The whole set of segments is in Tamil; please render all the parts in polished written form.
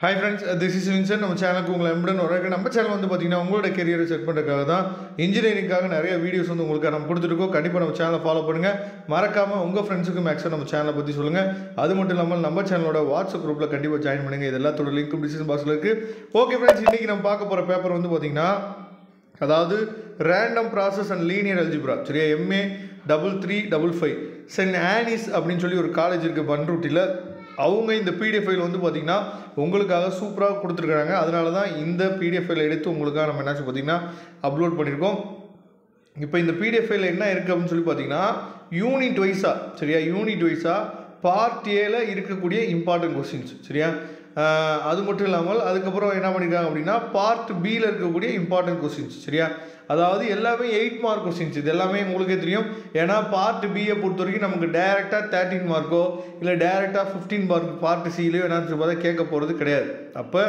Hi friends, this is Vincent. நம்ம சேனலுக்கு உங்களை எம்புடன் வரவேற்கிறேன். நம்ம சேனல் வந்து பார்த்தீங்கன்னா உங்களோட கெரியரை செட் பண்ணுறதுக்காக தான் இன்ஜினியரிங்காக நிறைய வீடியோஸ் வந்து உங்களுக்கு நம்ம கொடுத்துருக்கோம். கண்டிப்பாக நம்ம சேனலை ஃபாலோ பண்ணுங்கள். மறக்காமல் உங்கள் ஃப்ரெண்ட்ஸுக்கு மேக்ஸிமம் நம்ம சேனலை பற்றி சொல்லுங்கள். அது மட்டும் இல்லாமல் நம்ம சேனலோட வாட்ஸ்அப் குரூப்பில் கண்டிப்பாக ஜாயின் பண்ணுங்கள். இது எல்லாத்தோட லிங்க்கும் டிஸ்கிரிப்ஷன் பாக்ஸில் இருக்குது. ஓகே ஃப்ரெண்ட்ஸ், இன்றைக்கி நம்ம பார்க்க போகிற பேப்பர் வந்து பார்த்தீங்கன்னா அதாவது random process and linear algebra, சரியா, MA 3355 சென்ட் ஆனிஸ் அப்படின்னு சொல்லி ஒரு காலேஜ் இருக்குது பன்ருட்டியில். அவங்க இந்த பிடிஎஃப் ஃபைல் வந்து பார்த்திங்கன்னா உங்களுக்காக சூப்பராக கொடுத்துருக்குறாங்க. அதனால தான் இந்த பிடிஎஃப் ஃபைலை எடுத்து உங்களுக்காக நம்ம என்னாச்சு பார்த்திங்கன்னா அப்லோட் பண்ணியிருக்கோம். இப்போ இந்த பிடிஎஃப் ஃபைலில் என்ன இருக்குது அப்படின்னு சொல்லி பார்த்தீங்கன்னா யூனிட் வைஸாக, சரியா, யூனிட் வைஸாக பார்ட் ஏல இருக்கக்கூடிய இம்பார்ட்டன்ட் கொஸ்டின்ஸ், சரியா. அது மட்டும் இல்லாமல் அதுக்கப்புறம் என்ன பண்ணியிருக்காங்க அப்படின்னா பார்ட் பியில் இருக்கக்கூடிய இம்பார்ட்டன்ட் கொஸ்டின்ஸ், சரியா. அதாவது எல்லாமே 8 மார்க் கொஸ்டின்ஸ். இது எல்லாமே உங்களுக்கே தெரியும். ஏன்னா பார்ட் பியை பொறுத்த வரைக்கும் நமக்கு டேரெக்டாக 13 மார்க்கோ இல்லை டேரெக்டாக 15 மார்க் பார்ட் சிலையோ என்னாச்சு பார்த்தா கேட்க போகிறது கிடையாது. அப்போ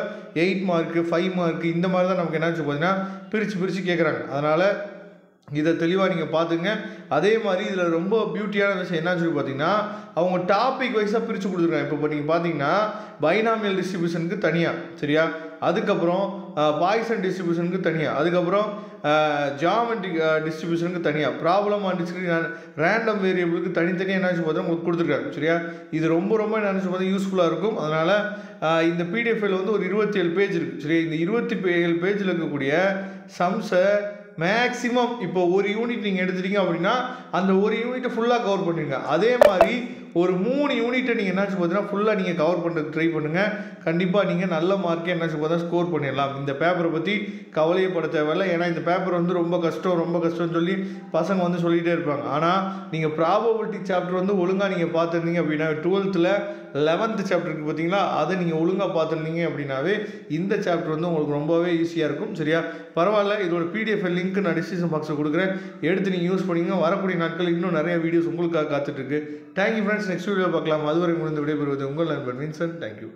8 மார்க்கு 5 மார்க்கு இந்த மாதிரி தான் நமக்கு என்னாச்சு பார்த்தீங்கன்னா பிரித்து கேட்குறாங்க. அதனால் இதை தெளிவாக நீங்கள் பார்த்துங்க. அதே மாதிரி இதில் ரொம்ப பியூட்டியான விஷயம் என்னன்னு சொல்லி பார்த்தீங்கன்னா அவங்க டாபிக் வைஸாக பிரித்து கொடுத்துருக்காங்க. இப்போ நீங்கள் பார்த்தீங்கன்னா பைனாமியல் டிஸ்ட்ரிபியூஷனுக்கு தனியாக, சரியா, அதுக்கப்புறம் பாய்சன் டிஸ்ட்ரிபியூஷனுக்கு தனியாக, அதுக்கப்புறம் ஜியாமெட்ரிக் டிஸ்ட்ரிபியூஷனுக்கு தனியாக, ப்ராப்ளம் அண்ட் டிஸ்கிரிட் ரேண்டம் வேரியபிளுக்கு தனித்தனியாக என்னாச்சு பார்த்தா உங்களுக்கு கொடுத்துருக்காங்க, சரியா. இது ரொம்ப நினச்சி பார்த்தா யூஸ்ஃபுல்லாக இருக்கும். அதனால் இந்த பிடிஎஃப் ஃபைல் வந்து ஒரு 27 பேஜ் இருக்குது, சரியா. இந்த 27 பேஜில் இருக்கக்கூடிய சம்ஸை மேக்ஸிமம் இப்போ ஒரு யூனிட் நீங்கள் எடுத்துட்டீங்க அப்படின்னா அந்த ஒரு யூனிட்டை ஃபுல்லாக கவர் பண்ணுவீங்க. அதே மாதிரி ஒரு 3 யூனிட்டை நீங்கள் என்னாச்சு பார்த்தீங்கன்னா ஃபுல்லாக நீங்கள் கவர் பண்ணுறதுக்கு ட்ரை பண்ணுங்கள். கண்டிப்பாக நீங்கள் நல்ல மார்க்கே என்னாச்சு பார்த்தா ஸ்கோர் பண்ணிடலாம். இந்த பேப்பரை பற்றி கவலையப்பட தேவையில்லை. ஏன்னா இந்த பேப்பர் வந்து ரொம்ப கஷ்டம்னு சொல்லி பசங்க வந்து சொல்லிகிட்டே இருப்பாங்க. ஆனால் நீங்கள் ப்ராபபிலிட்டி சாப்டர் வந்து ஒழுங்காக நீங்கள் பார்த்துருந்தீங்க அப்படின்னா 12th 11th சாப்டருக்கு பார்த்தீங்களா, அதை நீங்கள் ஒழுங்காக பார்த்துருந்தீங்க அப்படின்னாவே இந்த சாப்டர் வந்து உங்களுக்கு ரொம்பவே ஈஸியாக இருக்கும், சரியா. பரவாயில்ல, இதோட பிடிஎஃப் லிங்க் நான் டிஸ்கிரிப்ஷன் பாக்ஸில் கொடுக்குறேன். எடுத்து நீங்கள் யூஸ் பண்ணிங்க. வரக்கூடிய நாட்கள் இன்னும் நிறைய வீடியோஸ் உங்களுக்காக காத்துட்ருக்கு. Thank you friends. நெக்ஸ்ட் வீடியோ பார்க்கலாம். அதுவரை முடிந்து விடைபெறுவது உங்கள் நண்பர் வின்சென்ட். தேங்க்யூ.